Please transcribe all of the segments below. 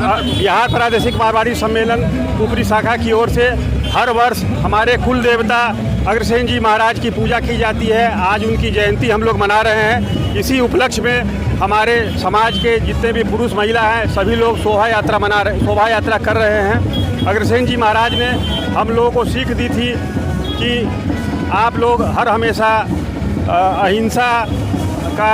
बिहार प्रादेशिक मारवाड़ी सम्मेलन ऊपरी शाखा की ओर से हर वर्ष हमारे कुल देवता अग्रसेन जी महाराज की पूजा की जाती है। आज उनकी जयंती हम लोग मना रहे हैं। इसी उपलक्ष्य में हमारे समाज के जितने भी पुरुष महिला हैं सभी लोग शोभा यात्रा कर रहे हैं। अग्रसेन जी महाराज ने हम लोगों को सीख दी थी कि आप लोग हर हमेशा अहिंसा का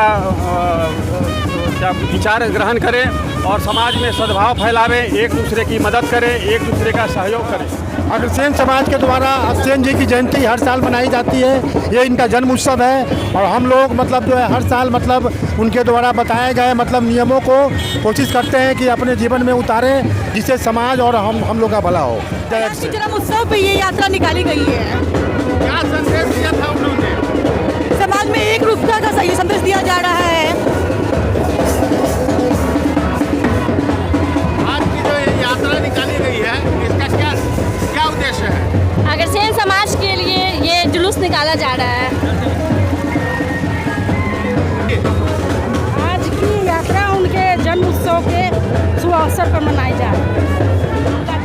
विचार ग्रहण करें और समाज में सद्भाव फैलावें, एक दूसरे की मदद करें, एक दूसरे का सहयोग करें। अग्रसेन समाज के द्वारा अग्रसेन जी की जयंती हर साल मनाई जाती है। ये इनका जन्म उत्सव है और हम लोग मतलब जो है हर साल मतलब उनके द्वारा बताए गए मतलब नियमों को कोशिश करते हैं कि अपने जीवन में उतारें, जिससे समाज और हम लोग का भला हो। जन्म उत्सव पे ये यात्रा निकाली गई है। क्या संदेश दिया था उन्होंने? समाज में एक रूपता का सही संदेश दिया जा रहा है। आज की जो ये यात्रा निकाली गई है इसका क्या उद्देश्य है? अग्रसेन समाज के लिए ये जुलूस निकाला जा रहा है। आज की यात्रा उनके जन्म उत्सव के शुभ अवसर पर मनाई जा रही है।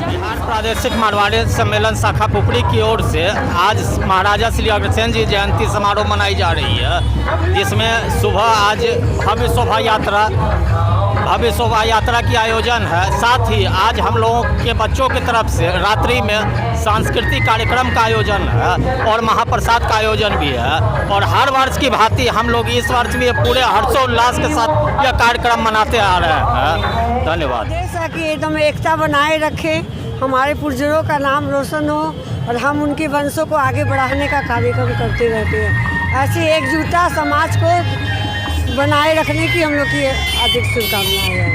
बिहार प्रादेशिक मारवाड़ी सम्मेलन शाखा पुपरी की ओर से आज महाराजा श्री अग्रसेन जी जयंती समारोह मनाई जा रही है, जिसमें सुबह आज भव्य शोभा यात्रा की आयोजन है। साथ ही आज हम लोगों के बच्चों की तरफ से रात्रि में सांस्कृतिक कार्यक्रम का आयोजन है और महाप्रसाद का आयोजन भी है। और हर वर्ष की भांति हम लोग इस वर्ष भी पूरे हर्षोल्लास के साथ यह कार्यक्रम मनाते आ रहे हैं। धन्यवाद। जैसा कि एकदम एकता बनाए रखें, हमारे पूर्वजों का नाम रोशन हो और हम उनके वंशों को आगे बढ़ाने का कार्यक्रम करते रहते हैं। ऐसे एकजुटता समाज को बनाए रखने की हम लोग की अधिक शुभकामनाएं हैं।